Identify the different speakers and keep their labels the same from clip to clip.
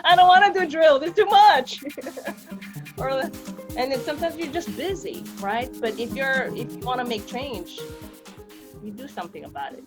Speaker 1: I don't want to do drill. There's too much. And then sometimes you're just busy, right? But if you want to make change, you do something about it.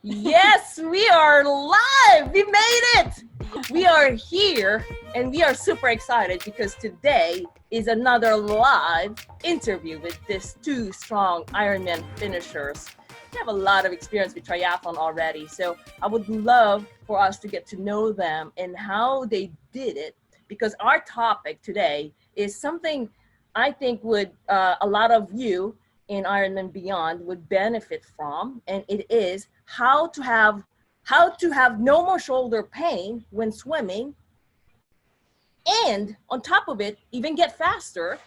Speaker 1: Yes, we are live. We made it. We are here and we are super excited because today is another live interview with these two strong Ironman finishers. They have a lot of experience with triathlon already, so I would love for us to get to know them and how they did it, because our topic today is something I think would a lot of you in Ironman Beyond would benefit from, and it is how to have no more shoulder pain when swimming, and on top of it, even get faster,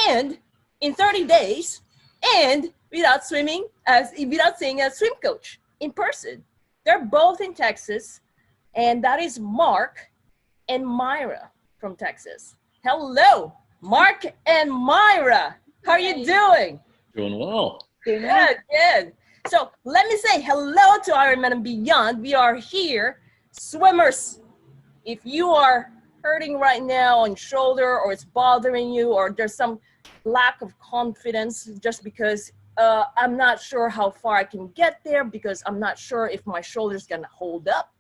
Speaker 1: and in 30 days, and without seeing a swim coach in person. They're both in Texas, and that is Mark and Myra from Texas. Hello, Mark and Myra. How are you doing?
Speaker 2: Doing well.
Speaker 1: Good. So let me say hello to Ironman and Beyond. We are here, swimmers. If you are hurting right now on shoulder, or it's bothering you, or there's some lack of confidence just because I'm not sure how far I can get there because I'm not sure if my shoulder's gonna hold up,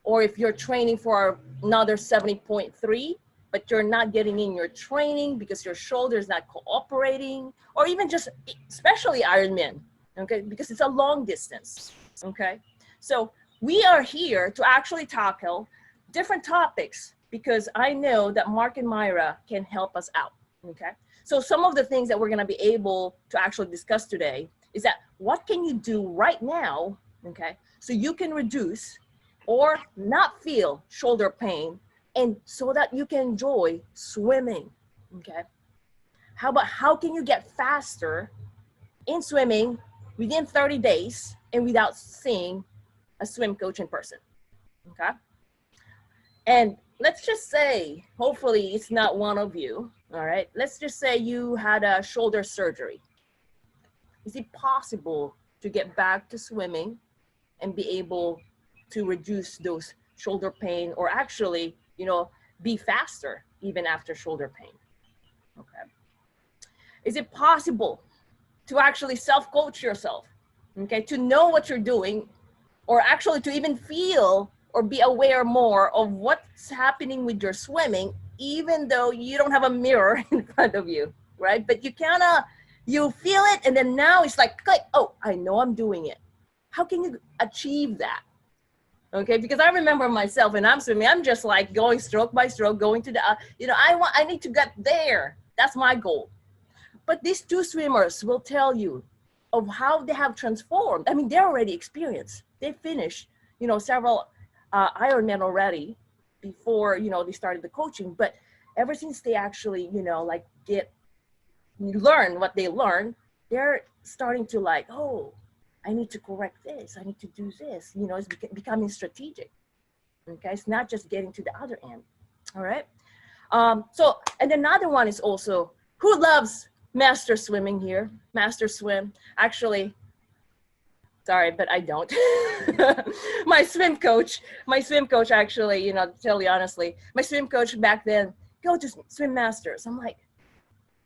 Speaker 1: or if you're training for another 70.3, but you're not getting in your training because your shoulder is not cooperating, or even just especially Ironman, okay, because it's a long distance, okay? So we are here to actually tackle different topics because I know that Mark and Myra can help us out, okay? So some of the things that we're gonna be able to actually discuss today is that what can you do right now, okay, so you can reduce or not feel shoulder pain, and so that you can enjoy swimming, okay? How about how can you get faster in swimming within 30 days and without seeing a swim coach in person, okay? And let's just say, hopefully it's not one of you, all right? Let's just say you had a shoulder surgery. Is it possible to get back to swimming and be able to reduce those shoulder pain, or actually, be faster even after shoulder pain, okay? Is it possible to actually self-coach yourself, okay, to know what you're doing, or actually to even feel or be aware more of what's happening with your swimming, even though you don't have a mirror in front of you, right? But you feel it, and then now it's like, oh, I know I'm doing it. How can you achieve that? Okay, because I remember myself when I'm swimming, I'm just like going stroke by stroke, going to the, I need to get there. That's my goal. But these two swimmers will tell you of how they have transformed. I mean, they're already experienced. They finished, several Ironman already before, they started the coaching. But ever since they actually, learn what they learn, they're starting to like, oh, I need to correct this. I need to do this. It's becoming strategic. Okay, it's not just getting to the other end. All right. So, and another one is also, who loves master swimming here? Master swim. Actually, sorry, but I don't. my swim coach actually, to tell you honestly, my swim coach back then, go to swim masters. I'm like,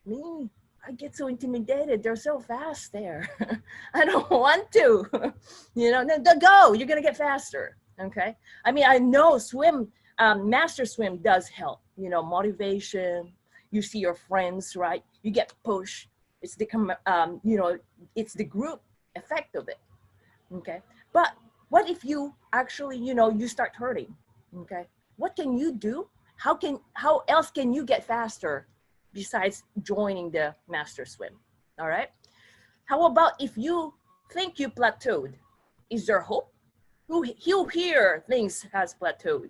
Speaker 1: me? I get so intimidated. They're so fast there. I don't want to, go, you're going to get faster. Okay. I mean, I know master swim does help, motivation. You see your friends, right? You get pushed. It's it's the group effect of it. Okay. But what if you actually, you start hurting? Okay. What can you do? How else can you get faster besides joining the master swim? All right. How about if you think you plateaued? Is there hope? Who here thinks has plateaued?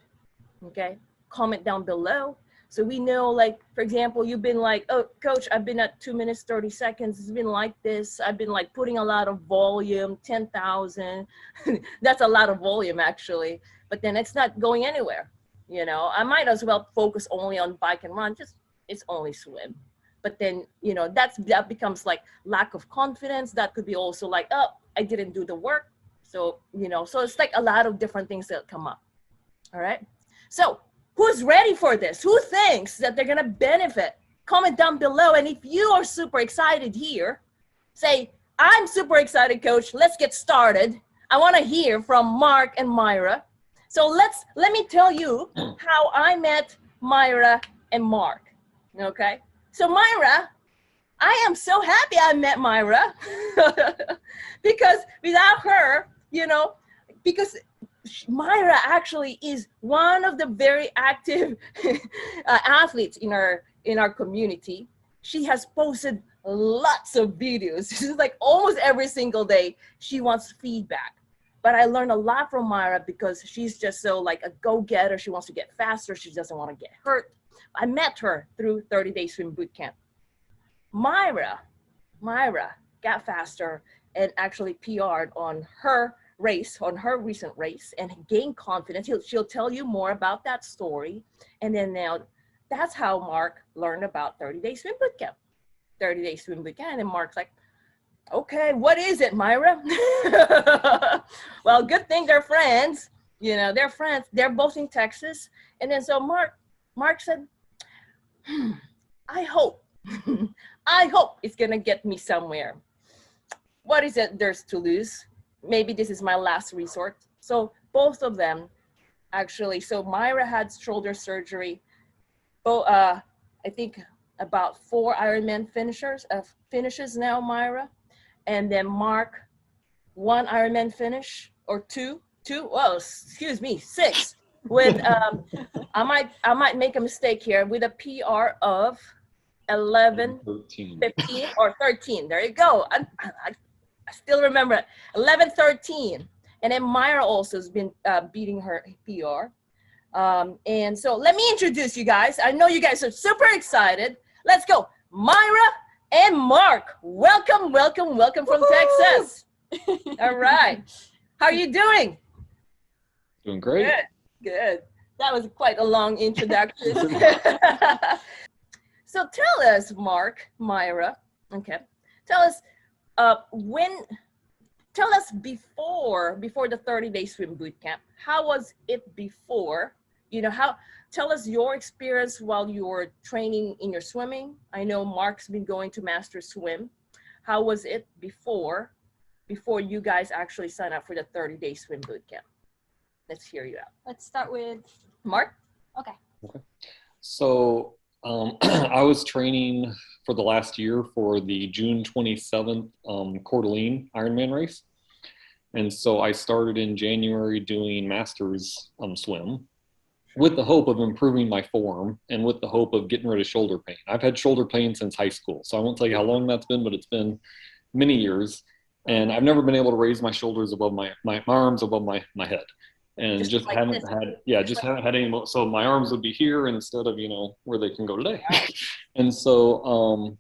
Speaker 1: Okay. Comment down below. So we know, like, for example, you've been like, oh, coach, I've been at 2 minutes, 30 seconds. It's been like this. I've been like putting a lot of volume, 10,000. That's a lot of volume actually, but then it's not going anywhere. You know, I might as well focus only on bike and run, just it's only swim. But then, you know, that becomes like lack of confidence. That could be also like, oh, I didn't do the work. So, you know, so it's like a lot of different things that come up. All right. So who's ready for this? Who thinks that they're going to benefit? Comment down below. And if you are super excited here, say, I'm super excited, coach. Let's get started. I want to hear from Mark and Myra. So let me tell you how I met Myra and Mark. Okay. So Myra, I am so happy I met Myra because without her, you know, because Myra actually is one of the very active athletes in our community. She has posted lots of videos. This is like almost every single day she wants feedback. But I learned a lot from Myra because she's just so like a go-getter. She wants to get faster. She doesn't want to get hurt. I met her through 30-day swim boot camp. Myra got faster and actually PR'd on her race, on her recent race, and gained confidence. She'll tell you more about that story. And then now that's how Mark learned about 30-day swim boot camp. 30-day swim boot camp. And then Mark's like, okay, what is it, Myra? Well, good thing they're friends. You know, they're friends. They're both in Texas. And then so Mark said, I hope it's going to get me somewhere. What is it there's to lose? Maybe this is my last resort. So both of them actually, so Myra had shoulder surgery. I think about 4 Ironman finishes now, Myra. And then Mark, 1 Ironman finish or 2, well, excuse me, 6 with, I might make a mistake here with a PR of 11, 15 or 13. There you go. I still remember it. 11, 13. And then Myra also has been beating her PR. And so let me introduce you guys. I know you guys are super excited. Let's go. Myra and Mark. Welcome from Texas. All right. How are you doing?
Speaker 2: Doing great.
Speaker 1: Good. That was quite a long introduction. So tell us, Mark, Myra, okay, tell us before the 30-day swim boot camp, how was it before? You know, tell us your experience while you were training in your swimming. I know Mark's been going to Master Swim. How was it before you guys actually signed up for the 30-day swim boot camp? Let's hear you out.
Speaker 3: Let's start with
Speaker 1: Mark.
Speaker 3: Okay.
Speaker 2: So I was training for the last year for the June 27th Coeur d'Alene Ironman race. And so I started in January doing Masters swim with the hope of improving my form and with the hope of getting rid of shoulder pain. I've had shoulder pain since high school. So I won't tell you how long that's been, but it's been many years. And I've never been able to raise my shoulders above my arms above my head. And just like haven't had any more. So my arms would be here instead of, you know, where they can go today. And so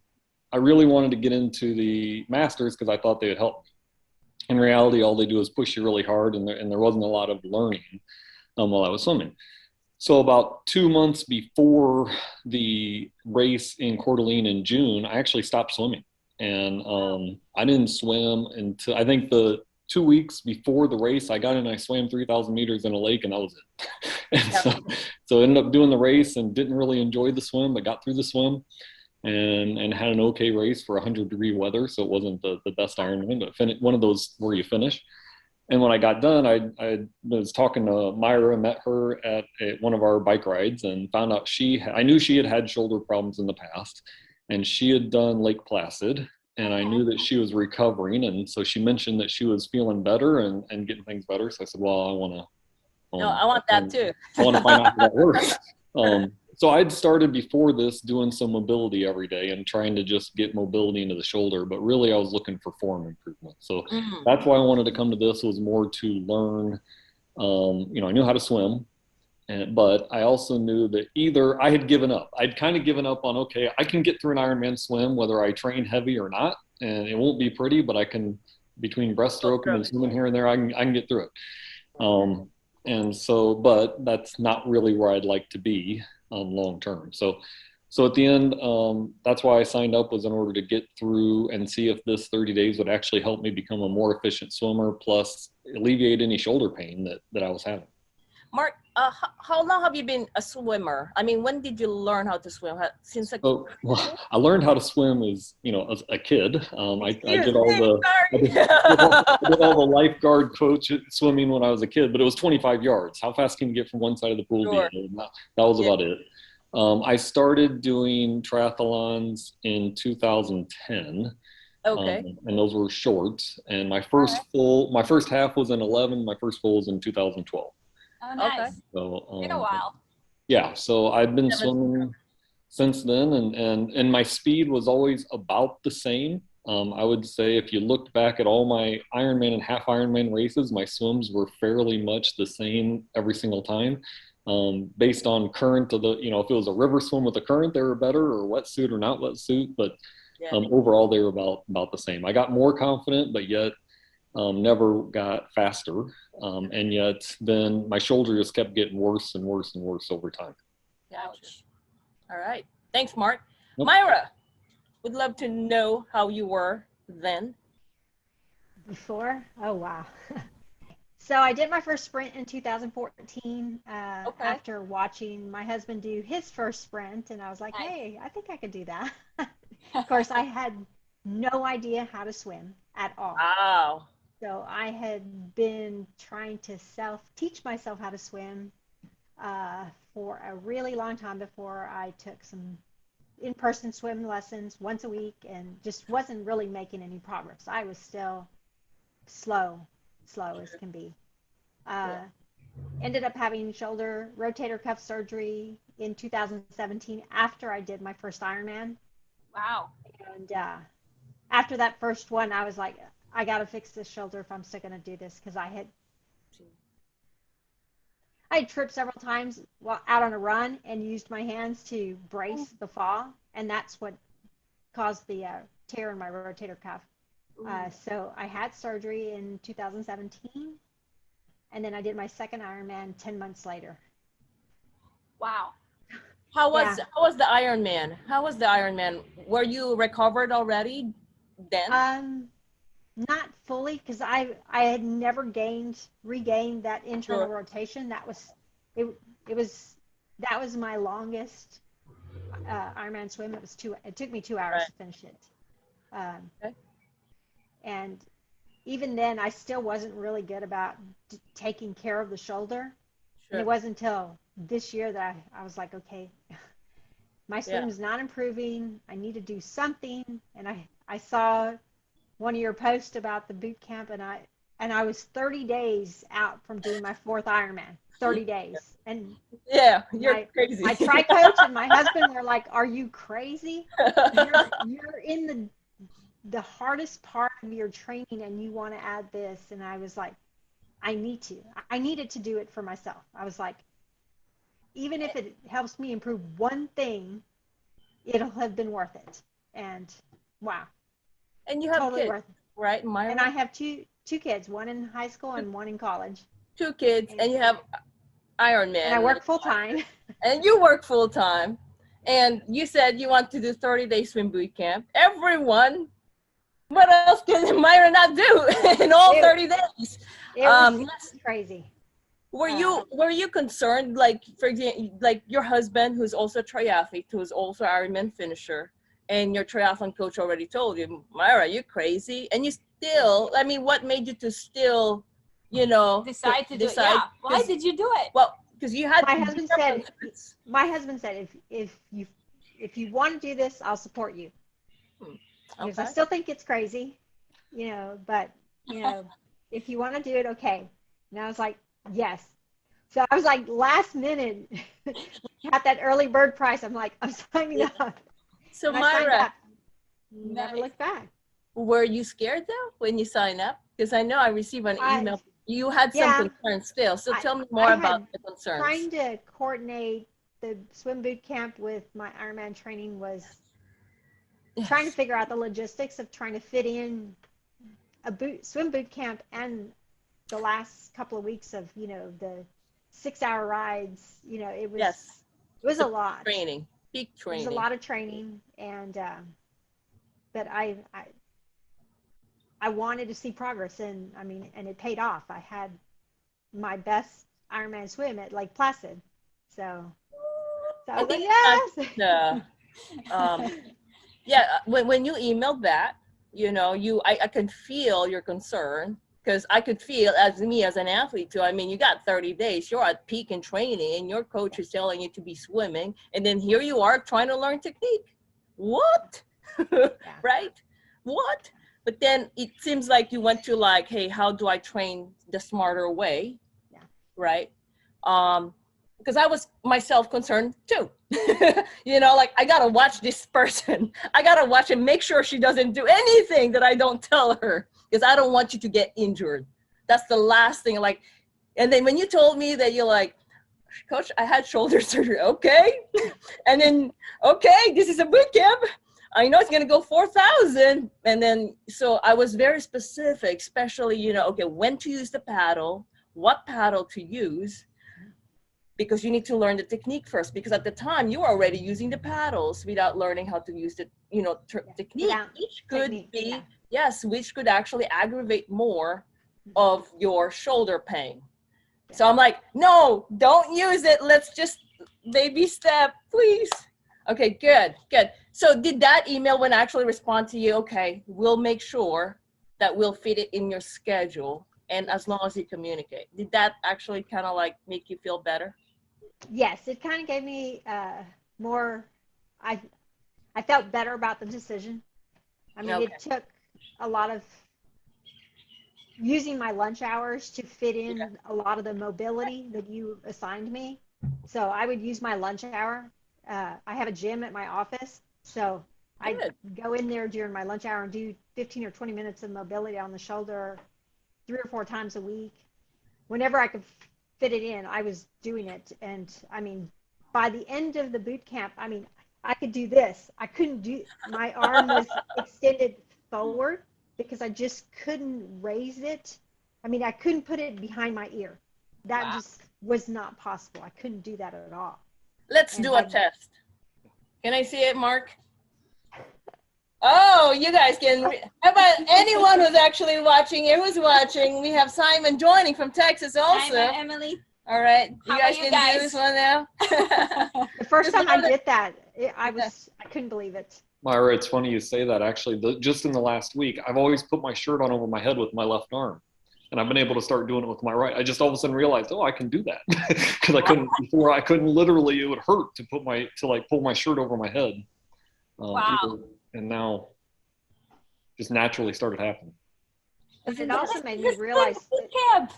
Speaker 2: I really wanted to get into the Masters because I thought they would help me. In reality, all they do is push you really hard, and there wasn't a lot of learning while I was swimming. So about 2 months before the race in Coeur d'Alene in June, I actually stopped swimming. And I didn't swim until, I think the 2 weeks before the race, I got in and I swam 3,000 meters in a lake, and that was it. And so I ended up doing the race and didn't really enjoy the swim, but got through the swim and had an okay race for 100-degree weather. So it wasn't the best Ironman, but one of those where you finish. And when I got done, I was talking to Myra, met her at one of our bike rides, and found out I knew she had had shoulder problems in the past, and she had done Lake Placid. And I knew that she was recovering. And so she mentioned that she was feeling better and getting things better. So I said, well, I want that too. I want to find out how that works. So I'd started before this doing some mobility every day and trying to just get mobility into the shoulder. But really, I was looking for form improvement. So that's why I wanted to come to this, was more to learn. You know, I knew how to swim. But I also knew that either I had given up. I'd kind of given up on, okay, I can get through an Ironman swim, whether I train heavy or not, and it won't be pretty, but I can, between breaststroking and swimming here and there, I can get through it. And so, but that's not really where I'd like to be long term. So at the end, that's why I signed up, was in order to get through and see if this 30 days would actually help me become a more efficient swimmer, plus alleviate any shoulder pain that I was having.
Speaker 1: Mark, how long have you been a swimmer? I mean, when did you learn how to swim? Since a
Speaker 2: So, well, I learned how to swim as, as a kid. I
Speaker 1: Excuse
Speaker 2: did all
Speaker 1: me,
Speaker 2: the I did all the lifeguard coach swimming when I was a kid, but it was 25 yards. How fast can you get from one side of the pool to the
Speaker 1: Sure.
Speaker 2: other? And that was about it. I started doing triathlons in 2010.
Speaker 1: Okay.
Speaker 2: And those were short. And my first half was in 11. My first full was in 2012.
Speaker 3: Oh, nice.
Speaker 1: Okay.
Speaker 2: So,
Speaker 3: Been a while.
Speaker 2: yeah, so I've been swimming since then, and my speed was always about the same. I would say if you looked back at all my Ironman and half Ironman races, my swims were fairly much the same every single time. Based on current of the, if it was a river swim with a current, they were better, or wetsuit or not wetsuit, but overall they were about the same. I got more confident, but yet never got faster. And yet then my shoulder just kept getting worse and worse and worse over time.
Speaker 1: Ouch. All right. Thanks, Mark.
Speaker 2: Yep.
Speaker 1: Myra, would love to know how you were then.
Speaker 4: Before? Oh, wow. So I did my first sprint in 2014 after watching my husband do his first sprint. And I was like,
Speaker 3: Nice.
Speaker 4: hey, I think I could do that. Of course, I had no idea how to swim at all.
Speaker 1: Wow.
Speaker 4: So I had been trying to teach myself how to swim for a really long time before I took some in-person swim lessons once a week, and just wasn't really making any progress. I was still slow as can be. Ended up having shoulder rotator cuff surgery in 2017 after I did my first Ironman.
Speaker 3: Wow.
Speaker 4: And after that first one, I was like, I got to fix this shoulder if I'm still going to do this, because I had tripped several times while out on a run and used my hands to brace the fall, and that's what caused the tear in my rotator cuff. So I had surgery in 2017, and then I did my second Ironman 10 months later.
Speaker 3: Wow.
Speaker 1: How was the Ironman? How was the Ironman? Were you recovered already then?
Speaker 4: Not fully, because I had never regained that internal rotation. That was my longest Ironman swim. It took me 2 hours to finish it.
Speaker 1: Okay.
Speaker 4: And even then, I still wasn't really good about taking care of the shoulder.
Speaker 1: Sure.
Speaker 4: And it wasn't until this year that I was like, okay, my swim is not improving. I need to do something. And I saw one of your posts about the boot camp, and I was 30 days out from doing my fourth Ironman. 30 days. And
Speaker 1: yeah, you're crazy.
Speaker 4: My tri coach and my husband were like, "Are you crazy? You're in the hardest part of your training, and you want to add this." And I was like, I needed to do it for myself. I was like, even if it helps me improve one thing, it'll have been worth it. And wow.
Speaker 1: And you have
Speaker 4: totally
Speaker 1: kids,
Speaker 4: worth it.
Speaker 1: right, Myra?
Speaker 4: And I have two kids, one in high school and one in college.
Speaker 1: 2 kids, and you have Ironman.
Speaker 4: And I work full time.
Speaker 1: And you work full time. And you said you want to do 30-day swim boot camp. Everyone, what else can Myra not do in all 30 days?
Speaker 4: It was crazy.
Speaker 1: Were you concerned, like, for example, like your husband, who's also a triathlete, who's also an Ironman finisher, and your triathlon coach already told you, Myra, you're crazy, and you still, I mean, what made you to still,
Speaker 3: decide to do it? Yeah. Why did you do it?
Speaker 1: Well, because you had.
Speaker 4: My husband said, if you want to do this, I'll support you. Because I still think it's crazy, but if you want to do it, okay. And I was like, yes. So I was like, last minute, at that early bird price, I'm like, I'm signing up.
Speaker 1: So Myra,
Speaker 4: never looked back.
Speaker 1: Were you scared though when you signed up? Because I know I received an email. You had some concerns still. So tell me more about the concerns.
Speaker 4: Trying to coordinate the swim boot camp with my Ironman training was trying to figure out the logistics of trying to fit in a swim boot camp and the last couple of weeks of, the 6-hour rides, it was,
Speaker 1: Yes.
Speaker 4: it was a lot.
Speaker 1: Training, peak training.
Speaker 4: It was a lot of training, and but I wanted to see progress, and and it paid off. I had my best Ironman swim at Lake Placid, so I was like, yes.
Speaker 1: Yeah, when you emailed that, I can feel your concern, because I could feel as an athlete too. You got 30 days, you're at peak in training, and your coach is telling you to be swimming, and then here you are trying to learn technique. What? Right? What? But then it seems like you went to like, hey, how do I train the smarter way?
Speaker 4: Yeah.
Speaker 1: Right? Because I was myself concerned too. Like, I gotta watch this person. I gotta watch and make sure she doesn't do anything that I don't tell her, because I don't want you to get injured. That's the last thing. Like, and then when you told me that, you're like, Coach, I had shoulder surgery. Okay. And then, okay, this is a boot camp. I know it's going to go 4,000. And then, so I was very specific, especially, okay, when to use the paddle, what paddle to use, because you need to learn the technique first, because at the time you were already using the paddles without learning how to use the, technique, which could be, yes, which could actually aggravate more of your shoulder pain. So I'm like, no, don't use it. Let's just baby step, please. Okay, good. So did that email when I actually respond to you, okay, we'll make sure that we'll fit it in your schedule, and as long as you communicate, did that actually kind of like make you feel better?
Speaker 4: Yes, it kind of gave me more, I felt better about the decision.
Speaker 1: Okay.
Speaker 4: It took a lot of using my lunch hours to fit in a lot of the mobility that you assigned me. So I would use my lunch hour. I have a gym at my office, so I go in there during my lunch hour and do 15 or 20 minutes of mobility on the shoulder 3 or 4 times a week. Whenever I could fit it in, I was doing it. And by the end of the boot camp, I could do this. I couldn't do, my arm was extended forward because I just couldn't raise it. I couldn't put it behind my ear. That just was not possible. I couldn't do that at all.
Speaker 1: Let's do a test. Can I see it, Mark? Oh, you guys can. How about anyone who's actually watching? Who's watching? We have Simon joining from Texas also.
Speaker 3: Simon, Emily.
Speaker 1: All right.
Speaker 3: How
Speaker 1: You guys
Speaker 3: are you
Speaker 1: can do this one now.
Speaker 4: The first time I did that, I couldn't believe it.
Speaker 2: Myra, it's funny you say that. Actually, just in the last week, I've always put my shirt on over my head with my left arm. And I've been able to start doing it with my right. I just all of a sudden realized, I can do that. Because I couldn't before. I couldn't literally. It would hurt to pull my shirt over my head. And now, just naturally started happening.
Speaker 4: It also made me realize.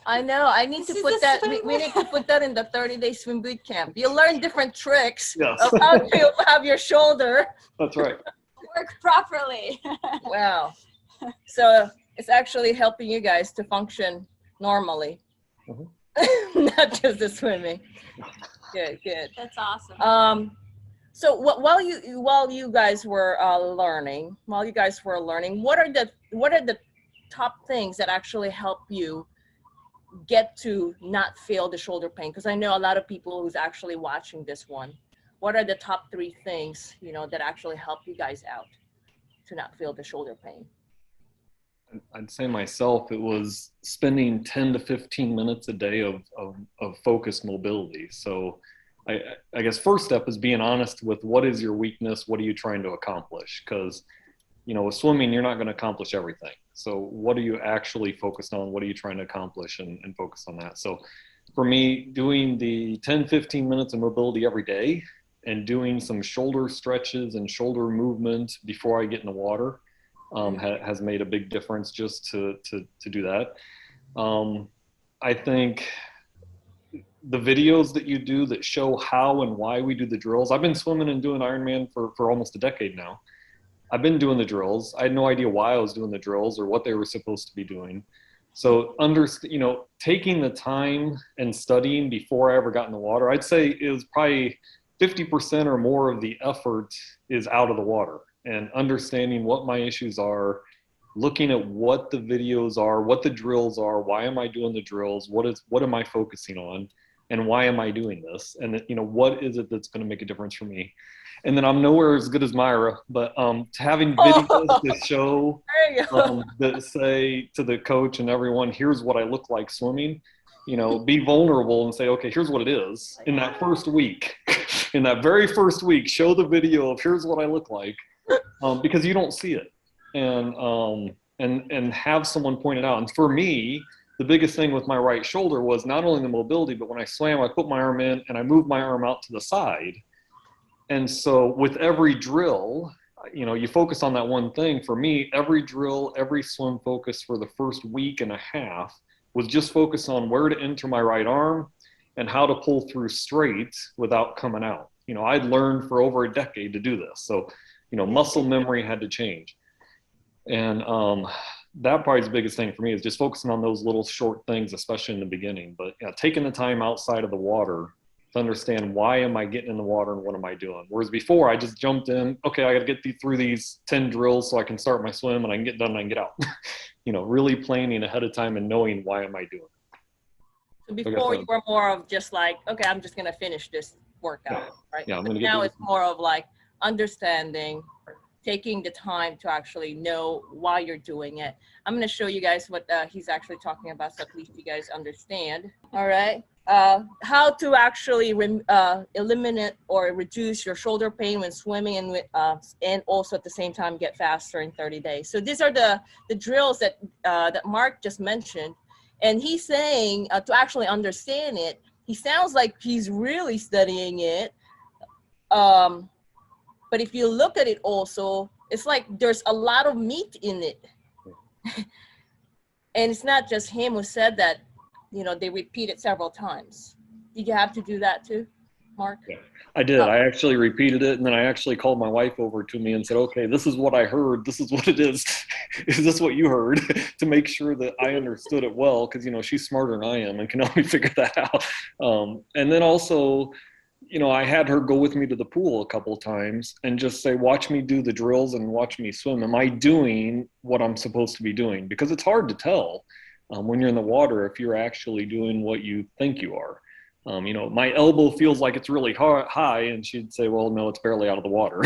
Speaker 1: I know. I need to put that. We need to put that in the 30-day swim boot camp. You learn different tricks of how to have your shoulder.
Speaker 2: That's right.
Speaker 3: Work properly.
Speaker 1: Wow. So it's actually helping you guys to function normally, not just the swimming. Good.
Speaker 3: That's awesome.
Speaker 1: So while you guys were learning, what are the top things that actually help you get to not feel the shoulder pain? Because I know a lot of people who's actually watching this one. What are the top 3 things that actually help you guys out to not feel the shoulder pain?
Speaker 2: I'd say myself, it was spending 10 to 15 minutes a day of focused mobility. So I guess first step is being honest with what is your weakness, what are you trying to accomplish? Because, with swimming, you're not going to accomplish everything. So what are you actually focused on? What are you trying to accomplish and focus on that? So for me, doing the 10, 15 minutes of mobility every day and doing some shoulder stretches and shoulder movement before I get in the water has made a big difference just to do that. I think the videos that you do that show how and why we do the drills. I've been swimming and doing Ironman for almost a decade now. I've been doing the drills. I had no idea why I was doing the drills or what they were supposed to be doing. So taking the time and studying before I ever got in the water, I'd say it was probably 50% or more of the effort is out of the water. And understanding what my issues are looking at what the videos are, what the drills are, why am I doing the drills, what am I focusing on, and why am I doing this, and you know, what is it that's going to make a difference for me. And then I'm nowhere as good as Myra, but having videos to show, that say to the coach and everyone, here's what I look like swimming, you know, be vulnerable and say, okay, here's what it is. In that first week, in that very first week, show the video of here's what I look like, because you don't see it. And have someone point it out. And for me, the biggest thing with my right shoulder was not only the mobility, but when I swam, I put my arm in and I moved my arm out to the side. And so with every drill, you know, you focus on that one thing. For me, every drill, every swim focus for the first week and a half was just focus on where to enter my right arm and how to pull through straight without coming out. You know, I'd learned for over a decade to do this. So, you know, muscle memory had to change. And that probably is the biggest thing for me, is just focusing on those little short things, especially in the beginning. But yeah, taking the time outside of the water to understand, why am I getting in the water and what am I doing? Whereas before, I just jumped in, okay, I got to get through these 10 drills so I can start my swim and I can get done and I can get out. You know, really planning ahead of time and knowing, why am I doing it?
Speaker 1: So before you were more of just like, okay, I'm just going to finish this workout, right?
Speaker 2: Yeah,
Speaker 1: but now it's more of like understanding, taking the time to actually know why you're doing it. I'm going to show you guys what he's actually talking about, so at least you guys understand. All right. How to actually eliminate or reduce your shoulder pain when swimming, and also at the same time get faster in 30 days. So these are the drills that Mark just mentioned. And he's saying to actually understand it, he sounds like he's really studying it. But if you look at it also, it's like there's a lot of meat in it. And it's not just him who said that, you know, they repeat it several times. Did you have to do that too, Mark?
Speaker 2: Yeah, I did. I actually repeated it, and then I actually called my wife over to me and said, okay, this is what I heard. This is what it is. Is this what you heard? To make sure that I understood it well, because, you know, she's smarter than I am and can only figure that out. And then also, you know, I had her go with me to the pool a couple of times and just say, watch me do the drills and watch me swim. Am I doing what I'm supposed to be doing? Because it's hard to tell when you're in the water if you're actually doing what you think you are. You know, my elbow feels like it's really high, and she'd say, well, no, it's barely out of the water.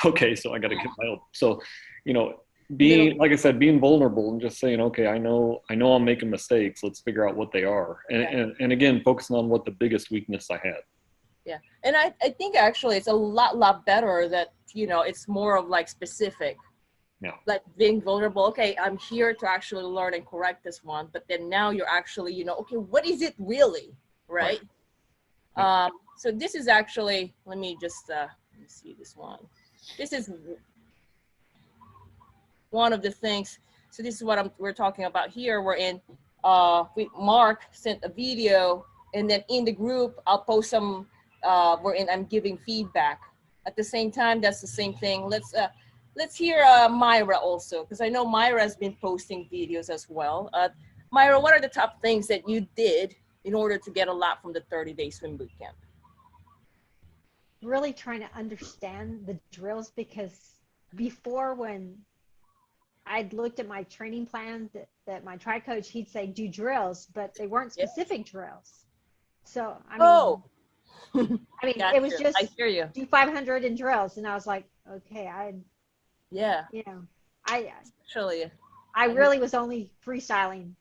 Speaker 2: Okay, so I got to get my elbow. So, you know, like I said, being vulnerable and just saying, okay, I know I'm making mistakes. Let's figure out what they are. And again, focusing on what the biggest weakness I had.
Speaker 1: Yeah, and I think actually it's a lot better that, you know, it's more of like specific.
Speaker 2: Yeah. Like
Speaker 1: being vulnerable. Okay, I'm here to actually learn and correct this one, but then now you're actually, you know, okay, what is it really, right? So this is actually, let me just let me see this one. This is one of the things. So this is what we're talking about here. We're in. Mark sent a video, and then in the group I'll post some. I'm giving feedback. At the same time, that's the same thing. Let's hear Myra also, because I know Myra has been posting videos as well. Myra, what are the top things that you did in order to get a lot from the 30-day swim boot camp?
Speaker 4: Really trying to understand the drills, because before, when I'd looked at my training plan that my tri coach, he'd say do drills, but they weren't specific drills. So I mean, it was just,
Speaker 1: I hear you.
Speaker 4: Do 500 in drills, and I was like, okay, I really was only freestyling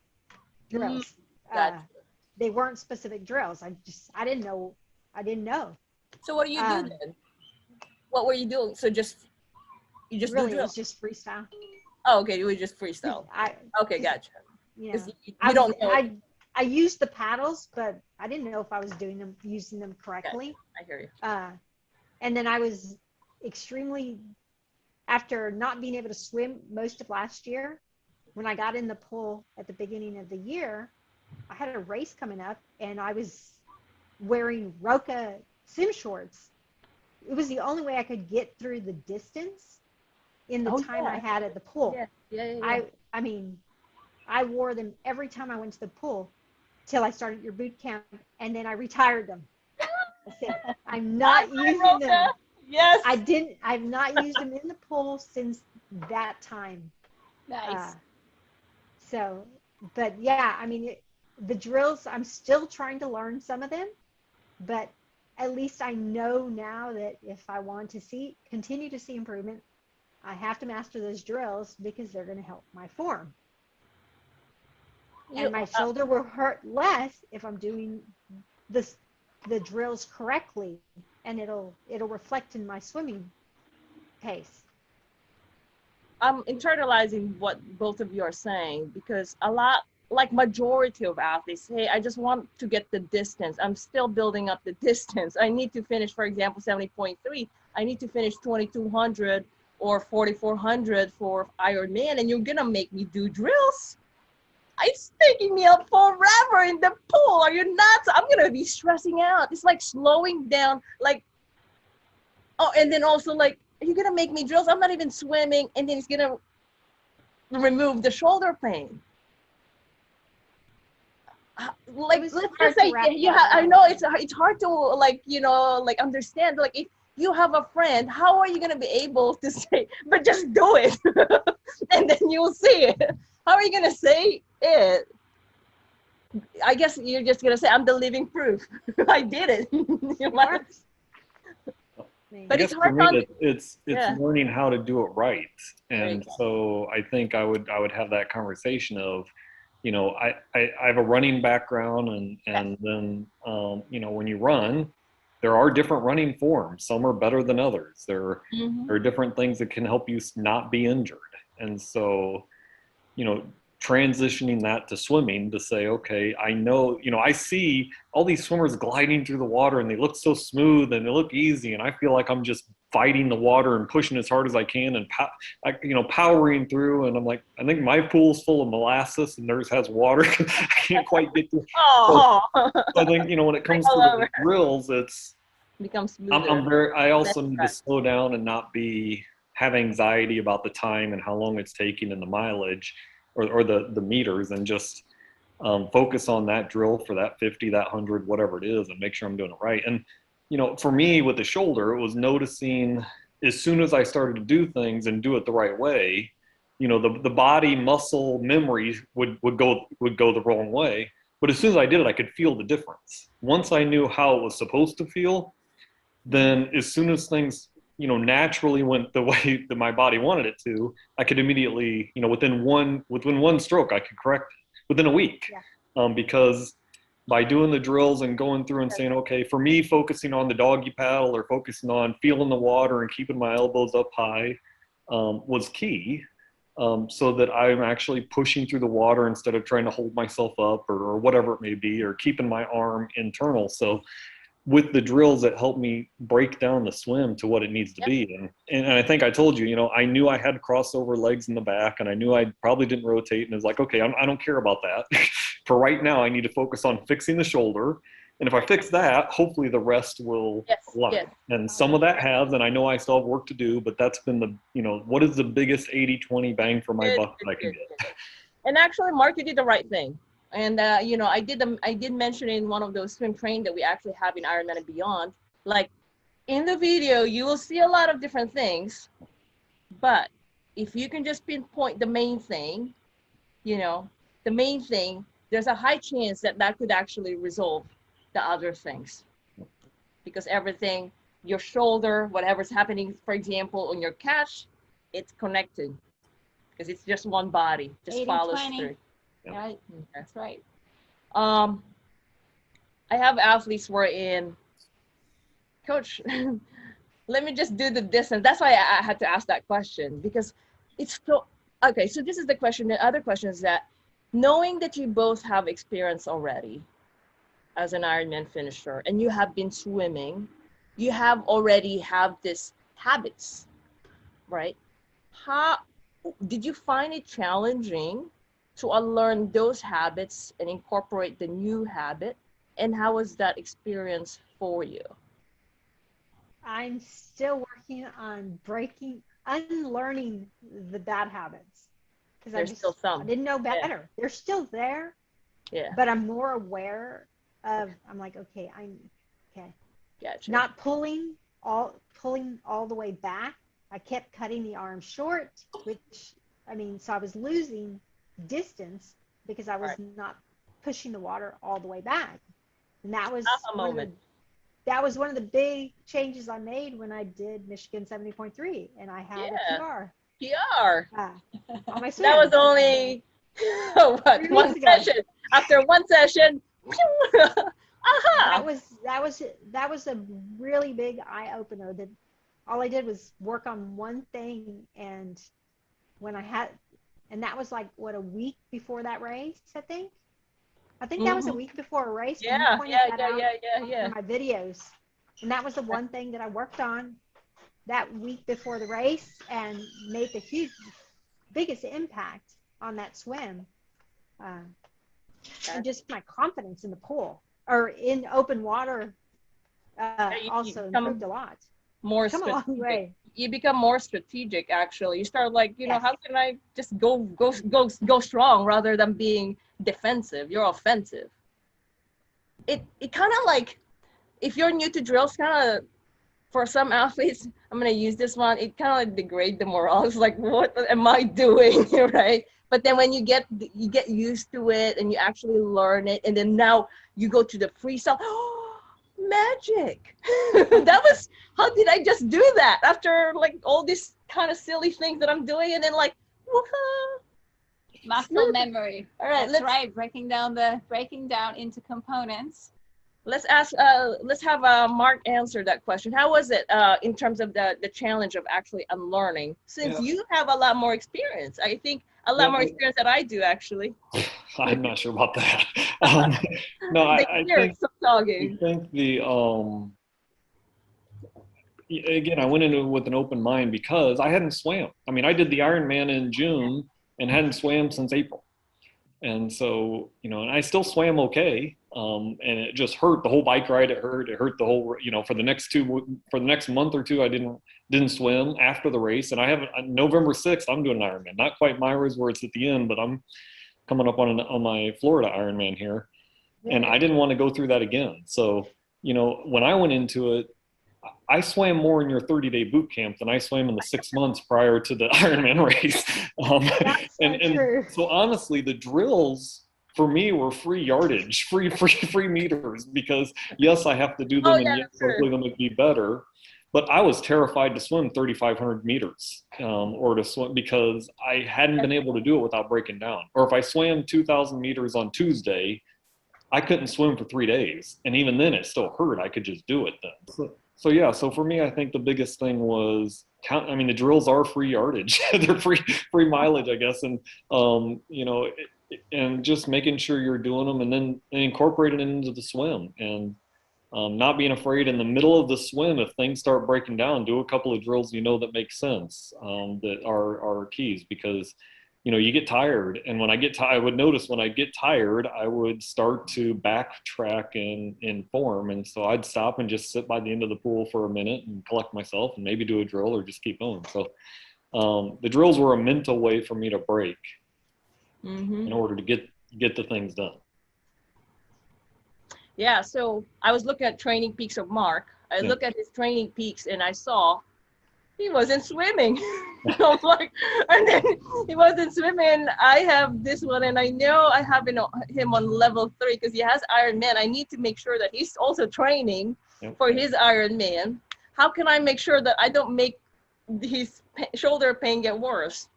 Speaker 4: drills. They weren't specific drills. I didn't know.
Speaker 1: So what do you do then? What were you doing? So you just
Speaker 4: really, it was just freestyle.
Speaker 1: Oh, okay, you were just freestyle. Okay, gotcha.
Speaker 4: You know, I used the paddles, but I didn't know if I was using them correctly.
Speaker 1: Okay. I hear you.
Speaker 4: And then I was extremely, after not being able to swim most of last year, when I got in the pool at the beginning of the year, I had a race coming up, and I was wearing Roka swim shorts. It was the only way I could get through the distance in the time I had at the pool. Yeah. I mean, I wore them every time I went to the pool till I started your boot camp, and then I retired them. I said, I'm not using them.
Speaker 1: Yes.
Speaker 4: I've not used them in the pool since that time.
Speaker 3: Nice.
Speaker 4: So, but yeah, I mean, the drills, I'm still trying to learn some of them, but at least I know now that if I want to continue to see improvement, I have to master those drills because they're going to help my form. And my shoulder will hurt less if I'm doing the drills correctly, and it'll reflect in my swimming pace.
Speaker 1: I'm internalizing what both of you are saying, because a lot, like majority of athletes say, I just want to get the distance. I'm still building up the distance. I need to finish, for example, 70.3. I need to finish 2,200 or 4,400 for Ironman, and you're gonna make me do drills. It's taking me up forever in the pool. Are you nuts? I'm gonna be stressing out. It's like slowing down, like, oh, and then also like, you're gonna make me drills. I'm not even swimming, and then it's gonna remove the shoulder pain. Like, let's just say, I know it's hard to, like, you know, like understand. Like, if you have a friend, how are you gonna be able to say, but just do it, and then you'll see it? How are you gonna say it? I guess you're just gonna say, I'm the living proof. I did it. You might.
Speaker 2: But it's hard. For me, it's learning how to do it right, and so I think I would have that conversation of, you know, I have a running background, and then you know, when you run, there are different running forms. Some are better than others. There are different things that can help you not be injured, and so, you know, transitioning that to swimming to say, okay, I know, you know, I see all these swimmers gliding through the water and they look so smooth and they look easy, and I feel like I'm just fighting the water and pushing as hard as I can and you know, powering through, and I'm like, I think my pool's full of molasses and theirs has water. I can't quite get through. So I think, you know, when it comes to the drills, it's becomes smoother. I also need to slow down and not have anxiety about the time and how long it's taking and the mileage or the meters, and just focus on that drill for that 50, that 100, whatever it is, and make sure I'm doing it right. And, you know, for me with the shoulder, it was noticing as soon as I started to do things and do it the right way, you know, the body muscle memory would go the wrong way. But as soon as I did it, I could feel the difference. Once I knew how it was supposed to feel, then as soon as things, you know, naturally went the way that my body wanted it to, I could immediately, you know, within one stroke, I could correct it within a week. Because by doing the drills and going through and saying, okay, for me, focusing on the doggy paddle or focusing on feeling the water and keeping my elbows up high was key. So that I'm actually pushing through the water instead of trying to hold myself up or whatever it may be, or keeping my arm internal. So with the drills that help me break down the swim to what it needs to be. And I think I told you, you know, I knew I had crossover legs in the back, and I knew I probably didn't rotate, and it was like, okay, I don't care about that. For right now, I need to focus on fixing the shoulder. And if I fix that, hopefully the rest will align. And some of that has, and I know I still have work to do, but that's been the, you know, what is the biggest 80-20 bang for my buck that I can get?
Speaker 1: And actually, Mark, you did the right thing. And, you know, I did mention in one of those swim training that we actually have in Ironman and Beyond, like in the video, you will see a lot of different things, but if you can just pinpoint the main thing, you know, the main thing, there's a high chance that that could actually resolve the other things, because everything, your shoulder, whatever's happening, for example, on your catch, it's connected because it's just one body, just follows through.
Speaker 3: Right, that's right.
Speaker 1: I have athletes who are in, coach, let me just do the distance. That's why I had to ask that question, because it's so, okay, so this is the question. The other question is that, knowing that you both have experience already as an Ironman finisher, and you have been swimming, you have already have this habits, right? How did you find it challenging to unlearn those habits and incorporate the new habit? And how was that experience for you?
Speaker 4: I'm still working on unlearning the bad habits. Because I didn't know better. They're still there. But I'm more aware of, I'm like, okay,
Speaker 1: Gotcha.
Speaker 4: Not pulling all the way back. I kept cutting the arm short, which I mean, so I was losing distance because I was not pushing the water all the way back. And that was that was one of the big changes I made when I did Michigan 70.3, and I had a PR.
Speaker 1: PR.
Speaker 4: On my swim.
Speaker 1: That was only what, one session. After one session,
Speaker 4: that was a really big eye opener. That all I did was work on one thing, and that was like what, a week before that race, I think that was a week before a race.
Speaker 1: Yeah.
Speaker 4: In my videos, and that was the one thing that I worked on that week before the race and made the biggest impact on that swim. And just my confidence in the pool or in open water also improved a lot.
Speaker 1: More
Speaker 4: come a long way.
Speaker 1: You become more strategic, actually. You start like, you know, how can I just go strong rather than being defensive? You're offensive. It kind of like, if you're new to drills, kind of, for some athletes, I'm going to use this one, it kind of like degrades the morale. It's like, what am I doing, right? But then when you get used to it and you actually learn it, and then now you go to the freestyle, magic. That was, how did I just do that after like all these kind of silly things that I'm doing, and then like, woohoo.
Speaker 3: Muscle memory.
Speaker 1: All right,
Speaker 3: that's right. Breaking down into components.
Speaker 1: Let's have Mark answer that question. How was it in terms of the challenge of actually unlearning? Since you have a lot more experience, I think a lot more experience than I do, actually.
Speaker 2: I'm not sure about that. No, I think again, I went into it with an open mind because I hadn't swam. I mean, I did the Ironman in June and hadn't swam since April. And so, you know, and I still swam okay. And it just hurt the whole bike ride. It hurt the whole, you know, for the next month or two, I didn't swim after the race. And I haven't, November 6th, I'm doing an Ironman, not quite Myra's where it's at the end, but I'm coming up on my Florida Ironman here. And I didn't want to go through that again. So, you know, when I went into it, I swam more in your 30-day boot camp than I swam in the 6 months prior to the Ironman race. And so honestly, the drills for me were free yardage, free meters, because yes, I have to do them, and yes, hopefully they'll make me better. But I was terrified to swim 3,500 meters or to swim, because I hadn't been able to do it without breaking down. Or if I swam 2,000 meters on Tuesday, I couldn't swim for 3 days. And even then it still hurt. I could just do it then. So yeah, so for me, I think the biggest thing was the drills are free yardage. They're free mileage, I guess. And, you know, and just making sure you're doing them and then incorporating it into the swim, and not being afraid in the middle of the swim, if things start breaking down, do a couple of drills, you know, that make sense, that are keys, because, you know, you get tired. And when I would notice when I get tired, I would start to backtrack in form. And so I'd stop and just sit by the end of the pool for a minute and collect myself and maybe do a drill or just keep going. So the drills were a mental way for me to break in order to get the things done.
Speaker 1: Yeah, so I was looking at training peaks of Mark. I look at his training peaks and I saw he wasn't swimming. I'm like, and then he wasn't swimming. I have this one, and I know I have him on level 3 because he has Ironman. I need to make sure that he's also training for his Ironman. How can I make sure that I don't make his shoulder pain get worse?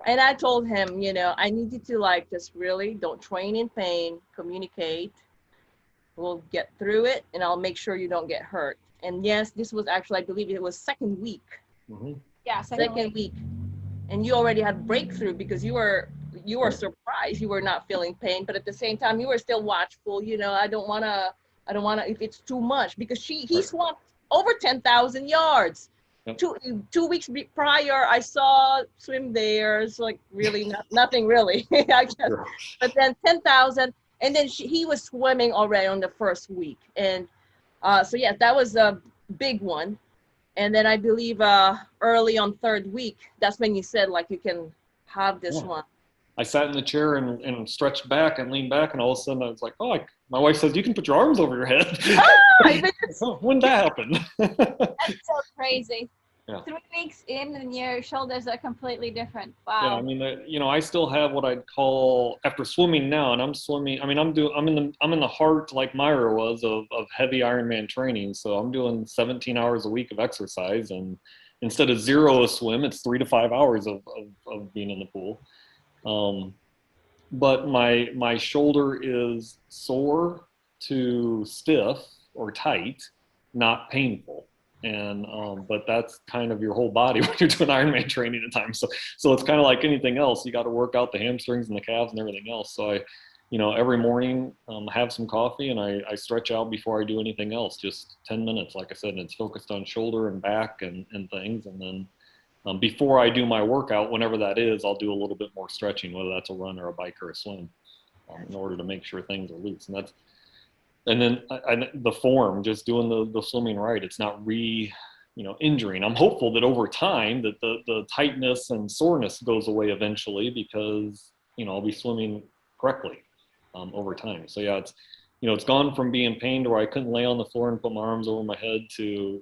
Speaker 1: And I told him, you know, I need you to like just really don't train in pain, communicate. We'll get through it, and I'll make sure you don't get hurt. And yes, this was actually, I believe it was second week.
Speaker 3: Yeah,
Speaker 1: second week. And you already had breakthrough because you were surprised you were not feeling pain, but at the same time you were still watchful. You know, I don't wanna if it's too much, because he swam over 10,000 yards. Two weeks prior, I saw swim there. It's like really nothing really, I guess. But then 10,000, and then he was swimming already on the first week, and so yeah, that was a big one. And then I believe early on third week, that's when you said like you can have this one.
Speaker 2: I sat in the chair and stretched back and leaned back, and all of a sudden I was like, oh, my wife says you can put your arms over your head. When did that happen?
Speaker 3: That's so crazy.
Speaker 2: Yeah.
Speaker 3: 3 weeks in and your shoulders are completely different. Wow.
Speaker 2: Yeah, I mean, I still have what I'd call, after swimming now, and I'm swimming. I mean, I'm in the heart, like Myra was, of heavy Ironman training. So I'm doing 17 hours a week of exercise, and instead of 0 a swim, it's 3 to 5 hours of being in the pool. But my shoulder is sore to stiff or tight, not painful. And but that's kind of your whole body when you're doing Ironman training at times. So it's kind of like anything else. You got to work out the hamstrings and the calves and everything else. So every morning have some coffee and I stretch out before I do anything else. Just 10 minutes, like I said, and it's focused on shoulder and back and things. And then before I do my workout, whenever that is, I'll do a little bit more stretching, whether that's a run or a bike or a swim, in order to make sure things are loose. And then the form, just doing the swimming right, it's not injuring. I'm hopeful that over time that the tightness and soreness goes away eventually, because I'll be swimming correctly over time. So yeah, it's gone from being pain to where I couldn't lay on the floor and put my arms over my head to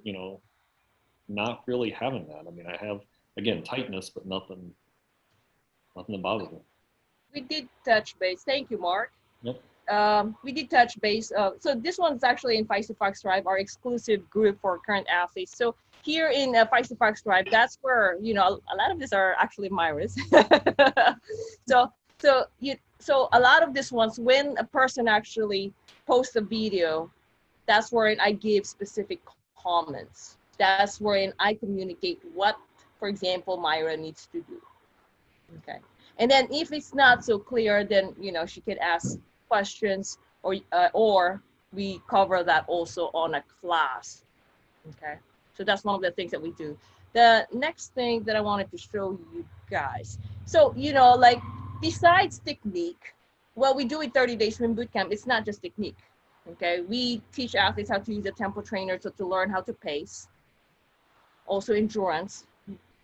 Speaker 2: not really having that. I mean, I have, again, tightness, but nothing that bothers me.
Speaker 1: We did touch base. Thank you, Mark.
Speaker 2: Yep.
Speaker 1: We did touch base. So this one's actually in feistyfox Tribe, our exclusive group for current athletes. So here in feistyfox Tribe, that's where a lot of these are actually Myra's. So a lot of these ones, when a person actually posts a video, that's where I give specific comments. That's where I communicate what, for example, Myra needs to do. Okay. And then if it's not so clear, then she could ask questions, or we cover that also on a class. Okay, so that's one of the things that we do. The next thing that I wanted to show you guys, so like besides technique, what we do with 30-day swim bootcamp, it's not just technique. Okay, we teach athletes how to use a tempo trainer to learn how to pace, also endurance.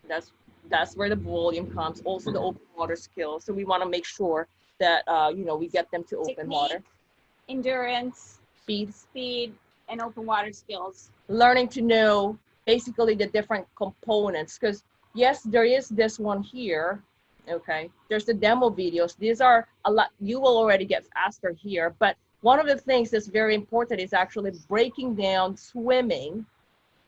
Speaker 1: That's where the volume comes, also the open water skills. So we want to make sure that we get them to open water.
Speaker 3: Endurance, speed, and open water skills.
Speaker 1: Learning to know basically the different components, because yes, there is this one here. Okay, there's the demo videos. These are a lot. You will already get faster here, but one of the things that's very important is actually breaking down swimming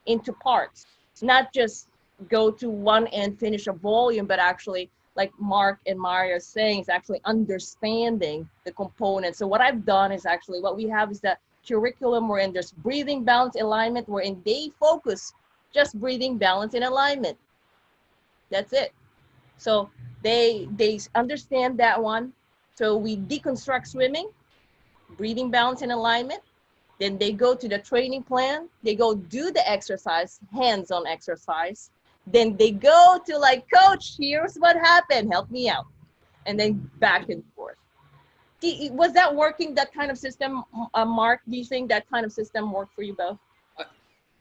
Speaker 1: into parts, not just go to one end, finish a volume, but actually, like Mark and Myra are saying, is actually understanding the components. So what I've done is actually, what we have is that curriculum wherein there's breathing, balance, alignment, wherein they focus just breathing, balance, and alignment. That's it. So they understand that one. So we deconstruct swimming, breathing, balance, and alignment. Then they go to the training plan. They go do the exercise, hands-on exercise. Then they go to like, coach, here's what happened, help me out. And then back and forth. Was that working, that kind of system, Mark? Do you think that kind of system worked for you both?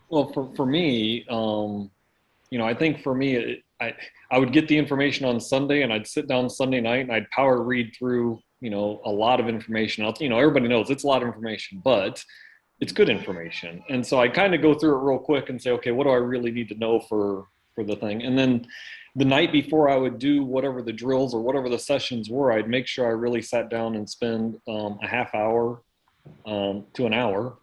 Speaker 2: Well, for me, I think for me, I would get the information on Sunday and I'd sit down Sunday night and I'd power read through, a lot of information. Everybody knows it's a lot of information, but it's good information. And so I kind of go through it real quick and say, okay, what do I really need to know for the thing? And then the night before I would do whatever the drills or whatever the sessions were, I'd make sure I really sat down and spend a half hour to an hour.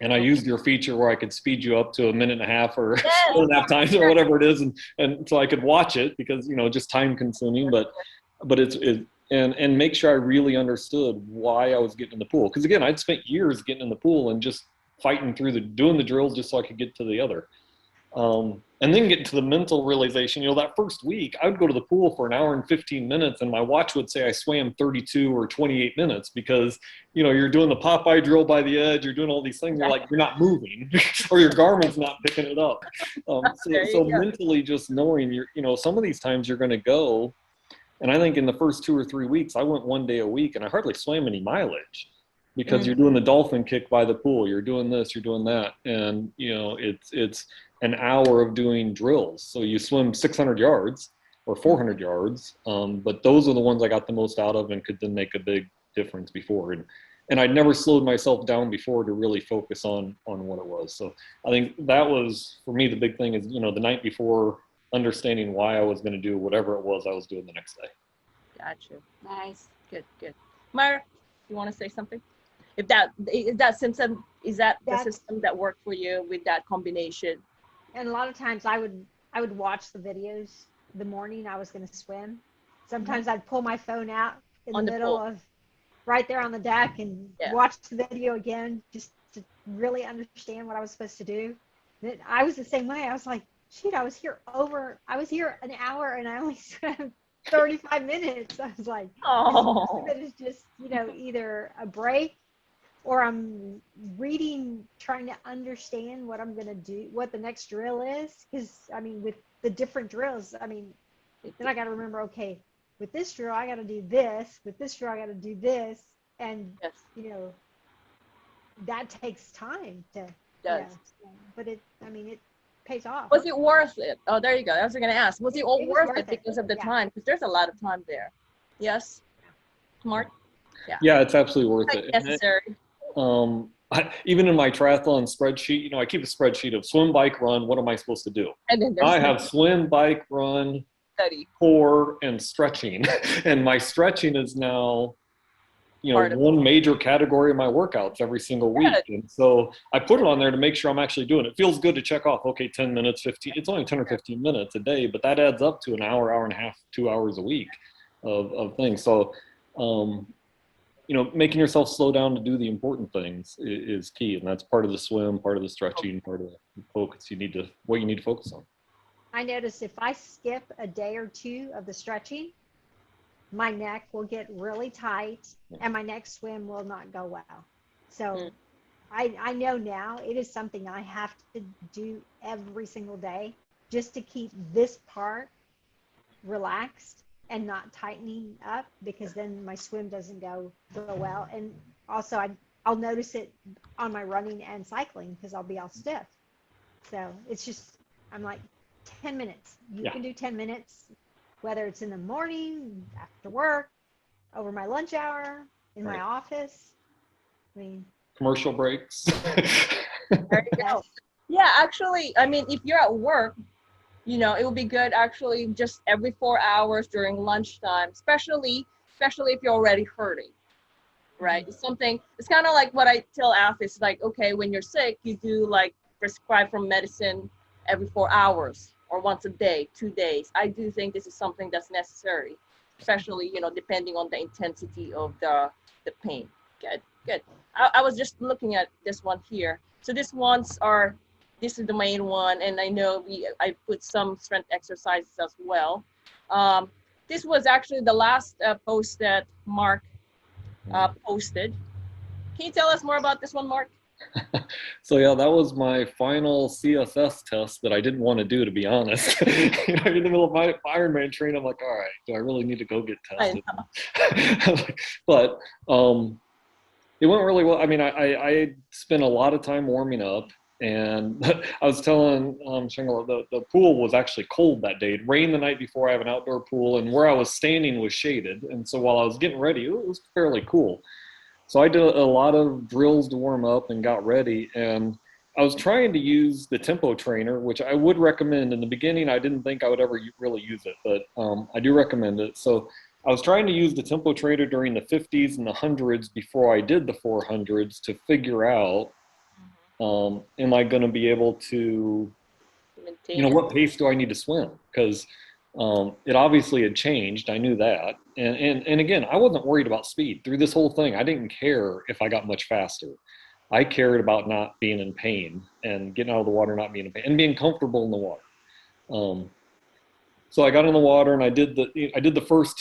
Speaker 2: And I used your feature where I could speed you up to a minute and a half or 1.5 times or whatever it is. And so I could watch it because, just time consuming, but and make sure I really understood why I was getting in the pool. Because again, I'd spent years getting in the pool and just fighting through doing the drills just so I could get to the other. And then get to the mental realization, that first week I would go to the pool for 1 hour and 15 minutes and my watch would say I swam 32 or 28 minutes because, you're doing the Popeye drill by the edge, you're doing all these things, you're not moving or your Garmin's not picking it up. So mentally just knowing some of these times you're going to go. And I think in the first 2 or 3 weeks, I went 1 day a week and I hardly swam any mileage because you're doing the dolphin kick by the pool. You're doing this, you're doing that. And, it's an hour of doing drills. So you swim 600 yards or 400 yards. But those are the ones I got the most out of and could then make a big difference before. and I'd never slowed myself down before to really focus on what it was. So I think that was, for me, the big thing is, the night before, understanding why I was going to do whatever it was I was doing the next day.
Speaker 1: Gotcha.
Speaker 3: Nice.
Speaker 1: Good. Myra, you want to say something? Is that the system that worked for you with that combination?
Speaker 4: And a lot of times I would watch the videos the morning I was going to swim. Sometimes I'd pull my phone out in the middle of right there on the deck and watch the video again just to really understand what I was supposed to do. And I was the same way. I was like, shoot, I was here an hour and I only swam 35 minutes. I was like, most of it is just, either a break or I'm reading, trying to understand what I'm going to do, what the next drill is. Because, with the different drills, then I got to remember, okay, with this drill, I got to do this. With this drill, I got to do this. And, that takes time to, but it pays off.
Speaker 1: Was it worth it? Oh, there you go. I was going to ask, was it all worth it because of the time? Because there's a lot of time there. Yes? Mark?
Speaker 2: Yeah, it's absolutely worth it.
Speaker 1: Necessary.
Speaker 2: Even in my triathlon spreadsheet, I keep a spreadsheet of swim, bike, run. What am I supposed to do?
Speaker 1: And then
Speaker 2: I have swim, bike, run, core, and stretching. And my stretching is now, one major category of my workouts every single week. And so I put it on there to make sure I'm actually doing it. It feels good to check off, okay, 10 minutes, 15, it's only 10 or 15 minutes a day, but that adds up to an hour, hour and a half, 2 hours a week of things. So, making yourself slow down to do the important things is key. And that's part of the swim, part of the stretching, part of the focus what you need to focus on.
Speaker 4: I noticed if I skip a day or two of the stretching, my neck will get really tight and my next swim will not go well. So I know now it is something I have to do every single day just to keep this part relaxed and not tightening up, because then my swim doesn't go well. And also I'll notice it on my running and cycling because I'll be all stiff. So it's just, I'm like, 10 minutes. You can do 10 minutes, whether it's in the morning, after work, over my lunch hour, in my office.
Speaker 2: Commercial breaks.
Speaker 1: There you go. Yeah, actually, if you're at work, it would be good actually just every 4 hours during lunchtime, especially if you're already hurting, right? It's kind of like what I tell athletes, like, okay, when you're sick, you do like prescribe from medicine every 4 hours or once a day, 2 days. I do think this is something that's necessary, especially, depending on the intensity of the pain. Good. I was just looking at this one here. So this is the main one, and I know I put some strength exercises as well. This was actually the last post that Mark posted. Can you tell us more about this one, Mark?
Speaker 2: So yeah, that was my final CSS test that I didn't want to do, to be honest. In the middle of my Ironman training, I'm like, all right, do I really need to go get tested? But it went really well. I spent a lot of time warming up, and I was telling Shangrila, the pool was actually cold that day. It rained the night before. I have an outdoor pool, and where I was standing was shaded. And so while I was getting ready, it was fairly cool. So I did a lot of drills to warm up and got ready. And I was trying to use the tempo trainer, which I would recommend. In the beginning, I didn't think I would ever really use it, but I do recommend it. So I was trying to use the tempo trainer during the 50s and the 100s before I did the 400s to figure out, am I going to be able to, what pace do I need to swim? Because it obviously had changed. I knew that. And again, I wasn't worried about speed through this whole thing. I didn't care if I got much faster. I cared about not being in pain and getting out of the water, not being in pain, and being comfortable in the water. So I got in the water and I did the first,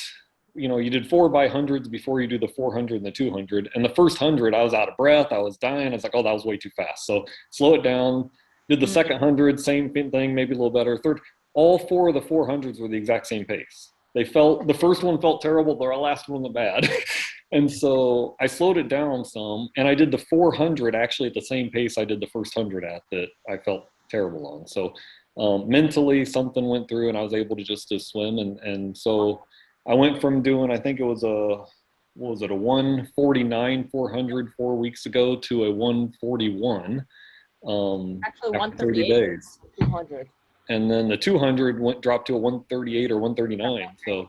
Speaker 2: you did 4x100s before you do the 400 and the 200. And the first 100, I was out of breath. I was dying. I was like, oh, that was way too fast. So slow it down. Did the second 100, same thing, maybe a little better. Third, all 4 of the 400s were the exact same pace. The first one felt terrible, the last one was bad. And so I slowed it down some, and I did the 400 actually at the same pace I did the first 100 at that I felt terrible on. So mentally something went through and I was able to just to swim. And so I went from doing, I think it was what was it, a 149 400 4 weeks ago to a 141
Speaker 1: Actually,
Speaker 2: after 30
Speaker 1: 138.
Speaker 2: days.
Speaker 1: 200.
Speaker 2: And then the 200 dropped to a 138 or 139. So,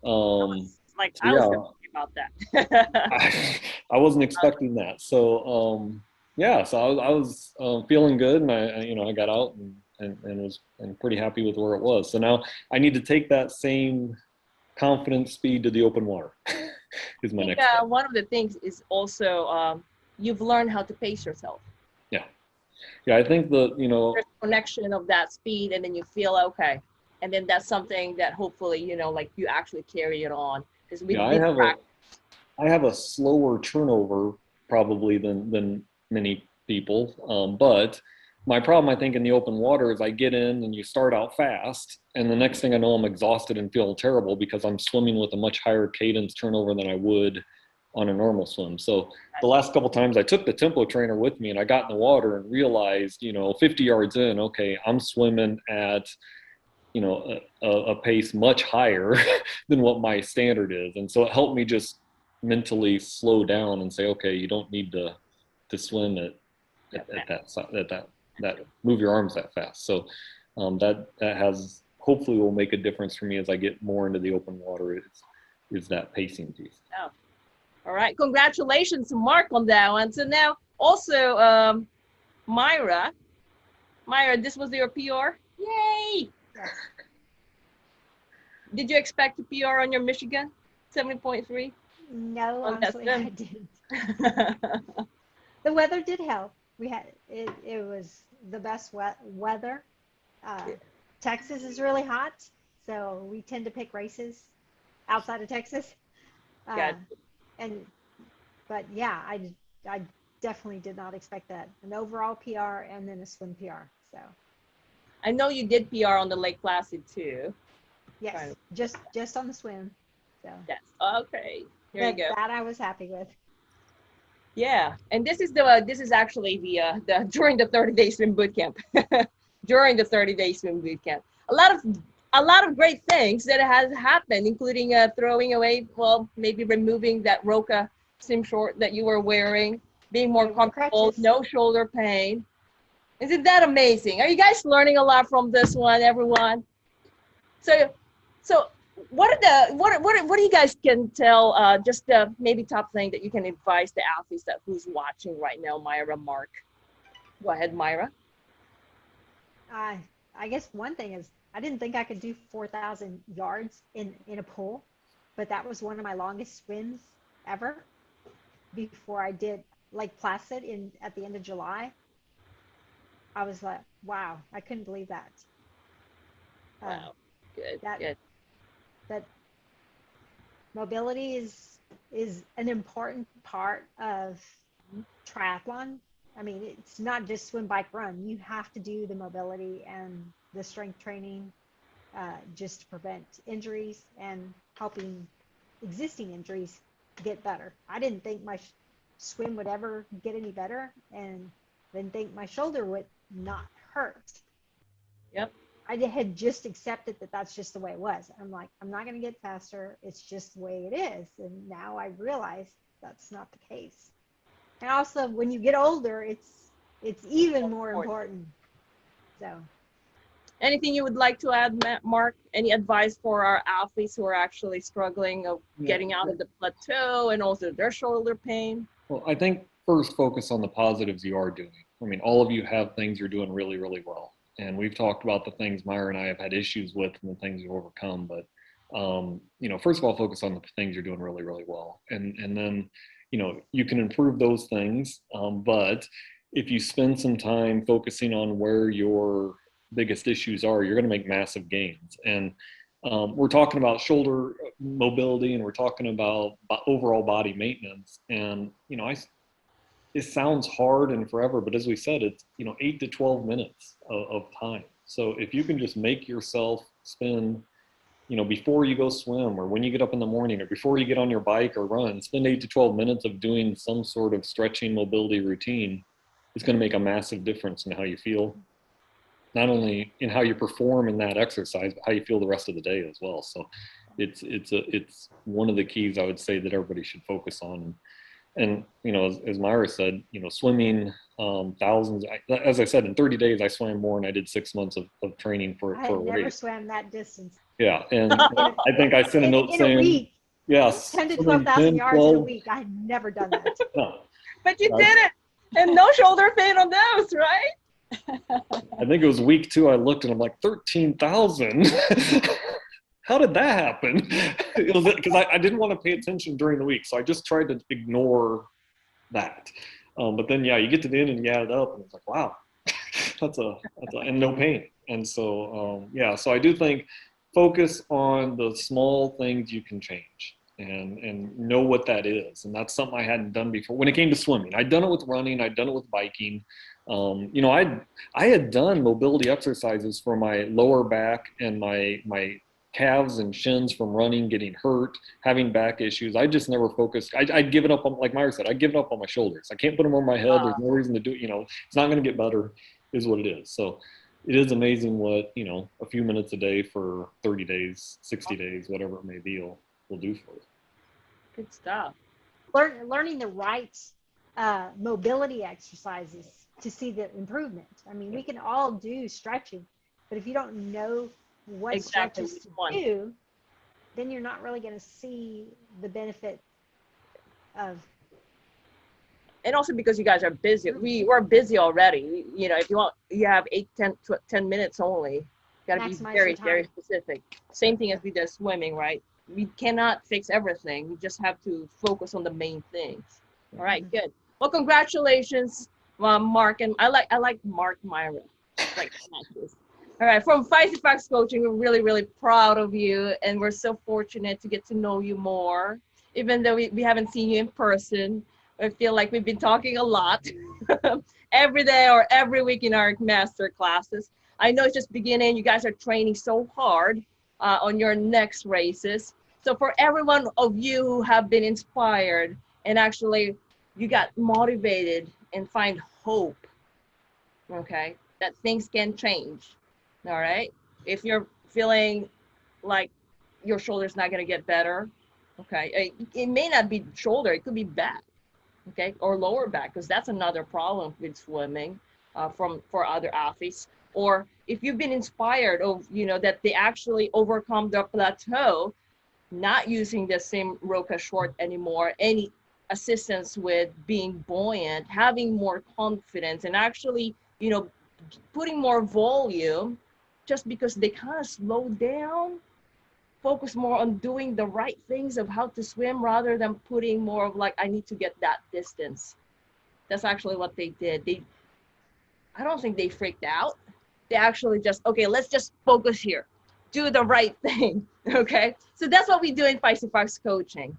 Speaker 1: I was
Speaker 2: so yeah,
Speaker 1: about that.
Speaker 2: I wasn't expecting that. So, yeah, so I was feeling good, and I got out and was pretty happy with where it was. So now I need to take that same confidence speed to the open water. Is my next step.
Speaker 1: One of the things is also you've learned how to pace yourself.
Speaker 2: Yeah, I think
Speaker 1: there's a connection of that speed, and then you feel okay, and then that's something that hopefully like you actually carry it on, because we
Speaker 2: I have a slower turnover probably than many people, but my problem, I think, in the open water is I get in and you start out fast, and the next thing I know, I'm exhausted and feel terrible because I'm swimming with a much higher cadence turnover than I would on a normal swim. So the last couple times I took the tempo trainer with me and I got in the water and realized, 50 yards in, okay, I'm swimming at, a pace much higher than what my standard is. And so it helped me just mentally slow down and say, okay, you don't need to swim at that move your arms that fast. So that has hopefully will make a difference for me as I get more into the open water is that pacing piece.
Speaker 1: Oh. All right, congratulations to Mark on that one. So now also Myra, this was your PR? Yay!
Speaker 4: Yes.
Speaker 1: Did you expect a PR on your Michigan 70.3?
Speaker 4: No, honestly, I didn't. The weather did help. We had it was the best weather. Texas is really hot, so we tend to pick races outside of Texas. But yeah, I definitely did not expect that. An overall PR and then a swim PR. So
Speaker 1: I know you did PR on the Lake Placid too.
Speaker 4: yes, just on the swim. So
Speaker 1: yes, okay. Here you go.
Speaker 4: That I was happy with.
Speaker 1: Yeah, and this is actually the during the 30-day swim boot camp. During the 30-day swim boot camp, a lot of great things that has happened, including throwing away, maybe removing that Roka swim short that you were wearing, being more comfortable, no shoulder pain. Isn't that amazing? Are you guys learning a lot from this one, everyone? So what do you guys can tell, just the maybe top thing that you can advise the athletes who's watching right now? Myra Mark, go ahead, Myra.
Speaker 4: I guess one thing is I didn't think I could do 4,000 yards in a pool, but that was one of my longest swims ever before I did Lake Placid at the end of July. I was like, wow, I couldn't believe that.
Speaker 1: Wow, good.
Speaker 4: That mobility is an important part of triathlon. I mean, it's not just swim, bike, run. You have to do the mobility and the strength training just to prevent injuries and helping existing injuries get better. I didn't think my swim would ever get any better, and didn't think my shoulder would not hurt.
Speaker 1: Yep.
Speaker 4: I had just accepted that that's just the way it was. I'm like, I'm not going to get faster. It's just the way it is. And now I realize that's not the case. And also, when you get older, it's even more important. So,
Speaker 1: anything you would like to add, Mark? Any advice for our athletes who are actually struggling of getting out of the plateau and also their shoulder pain?
Speaker 2: Well, I think first focus on the positives you are doing. I mean, all of you have things you're doing really, really well. And we've talked about the things Myra and I have had issues with and the things you've overcome. But, first of all, focus on the things you're doing really, really well. And then, you can improve those things. But if you spend some time focusing on where your biggest issues are, you're going to make massive gains. And we're talking about shoulder mobility, and we're talking about overall body maintenance. And, it sounds hard and forever, but as we said, it's 8 to 12 minutes of time. So if you can just make yourself spend, before you go swim or when you get up in the morning or before you get on your bike or run, spend 8 to 12 minutes of doing some sort of stretching mobility routine, it's going to make a massive difference in how you feel, not only in how you perform in that exercise, but how you feel the rest of the day as well. So It's one of the keys I would say that everybody should focus on. And you know, as Myra said, you know, swimming thousands. As I said, in 30 days, I swam more than I did 6 months of training for
Speaker 4: I
Speaker 2: a
Speaker 4: never
Speaker 2: race.
Speaker 4: swam that distance.
Speaker 2: Yeah, and I think I sent a note
Speaker 4: In
Speaker 2: saying,
Speaker 4: a week,
Speaker 2: yes,
Speaker 4: 10 to
Speaker 2: swimming
Speaker 4: 12,000
Speaker 2: 10,
Speaker 4: yards in a
Speaker 2: 12.
Speaker 4: week. I had never done that.
Speaker 2: No,
Speaker 1: But you
Speaker 2: Right.
Speaker 1: did it, and no shoulder pain on those, right?
Speaker 2: I think it was week 2. I looked and I'm like 13,000. How did that happen? It was because I didn't want to pay attention during the week, so I just tried to ignore that. But then, yeah, you get to the end and you add it up, and it's like, wow, that's and no pain. And so, yeah, so I do think focus on the small things you can change and know what that is. And that's something I hadn't done before. When it came to swimming, I'd done it with running, I'd done it with biking. You know, I had done mobility exercises for my lower back and my calves and shins from running, getting hurt, having back issues. I just never focused. I'd give it up on, like Myra said, I'd give it up on my shoulders. I can't put them on my head. There's no reason to do it. You know, it's not going to get better, is what it is. So it is amazing what, you know, a few minutes a day for 30 days, 60 days, whatever it may be, will do for you.
Speaker 1: Good stuff.
Speaker 4: Learning the right mobility exercises to see the improvement. I mean, we can all do stretching, but if you don't know what
Speaker 1: Exactly
Speaker 4: stretches to
Speaker 1: one.
Speaker 4: do, then you're not really going to see the benefit of.
Speaker 1: And also because you guys are busy. We're busy already. You know, if you have 10 minutes only. You got to be
Speaker 4: Maximize
Speaker 1: very,
Speaker 4: your time.
Speaker 1: very specific. Same thing as we did swimming, right? We cannot fix everything. We just have to focus on the main things. All right, good. Well, congratulations, Mark. And I like Mark Myra. Like matches. All right, from feistyfox Coaching, we're really, really proud of you. And we're so fortunate to get to know you more. Even though we haven't seen you in person, I feel like we've been talking a lot every day or every week in our master classes. I know it's just beginning. You guys are training so hard on your next races. So for every one of you who have been inspired and actually you got motivated and find hope, okay, that things can change, all right? If you're feeling like your shoulder's not going to get better, okay, it may not be shoulder, it could be back, okay, or lower back, because that's another problem with swimming for other athletes. Or if you've been inspired of, you know, that they actually overcome the plateau, not using the same Roka short anymore, any assistance with being buoyant, having more confidence, and actually, you know, putting more volume, just because they kind of slow down, focus more on doing the right things of how to swim rather than putting more of like, I need to get that distance. That's actually what they did. I don't think they freaked out. They actually just, okay, let's just focus here. Do the right thing, okay? So that's what we do in feistyfox Coaching.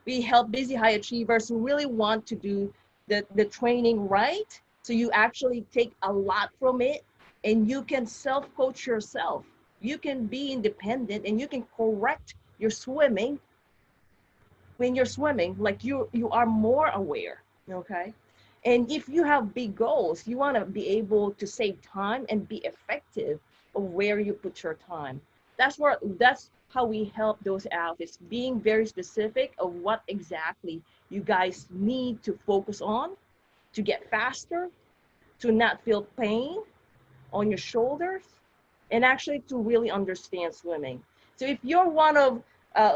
Speaker 1: We help busy high achievers who really want to do the training right. So you actually take a lot from it and you can self-coach yourself. You can be independent and you can correct your swimming when you're swimming, like you are more aware, okay? And if you have big goals, you want to be able to save time and be effective of where you put your time. That's how we help those athletes, being very specific of what exactly you guys need to focus on to get faster, to not feel pain on your shoulders, and actually to really understand swimming. So if you're one of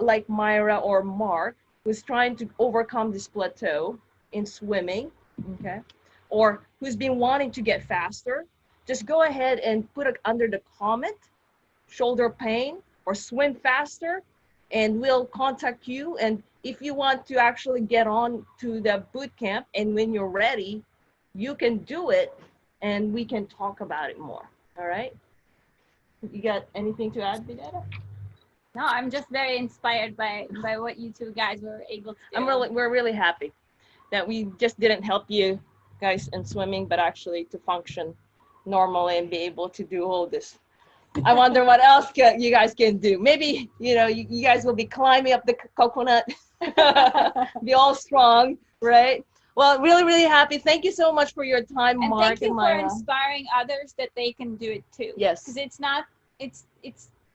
Speaker 1: like Myra or Mark, who's trying to overcome this plateau in swimming, okay, or who's been wanting to get faster, just go ahead and put it under the comment, shoulder pain or swim faster, and we'll contact you. And if you want to actually get on to the boot camp, and when you're ready, you can do it and we can talk about it more. All right. You got anything to add, Videta?
Speaker 3: No, I'm just very inspired by what you two guys were able to do.
Speaker 1: We're really happy that we just didn't help you guys in swimming, but actually to function normally and be able to do all this. I wonder what else you guys can do. Maybe, you know, you guys will be climbing up the coconut, be all strong, right? Well, really, really happy. Thank you so much for your time,
Speaker 3: and
Speaker 1: Mark
Speaker 3: thank you
Speaker 1: and
Speaker 3: for
Speaker 1: Myra.
Speaker 3: inspiring others that they can do it too.
Speaker 1: Yes.
Speaker 3: Because it's not, it's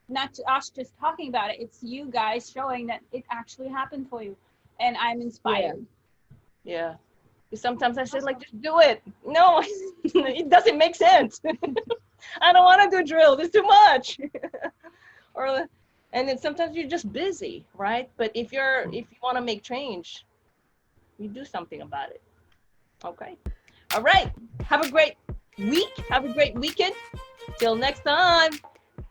Speaker 3: not us just talking about it. It's you guys showing that it actually happened for you, and I'm inspired.
Speaker 1: Yeah. Sometimes I say, like, just do it. No, it doesn't make sense. I don't want to do drill. It's too much. And then sometimes you're just busy, right? But if you want to make change, you do something about it. Okay. All right. Have a great week. Have a great weekend. Till next time.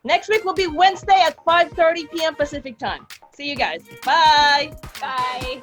Speaker 1: Next week will be Wednesday at 5:30 p.m. Pacific time. See you guys. Bye.
Speaker 3: Bye.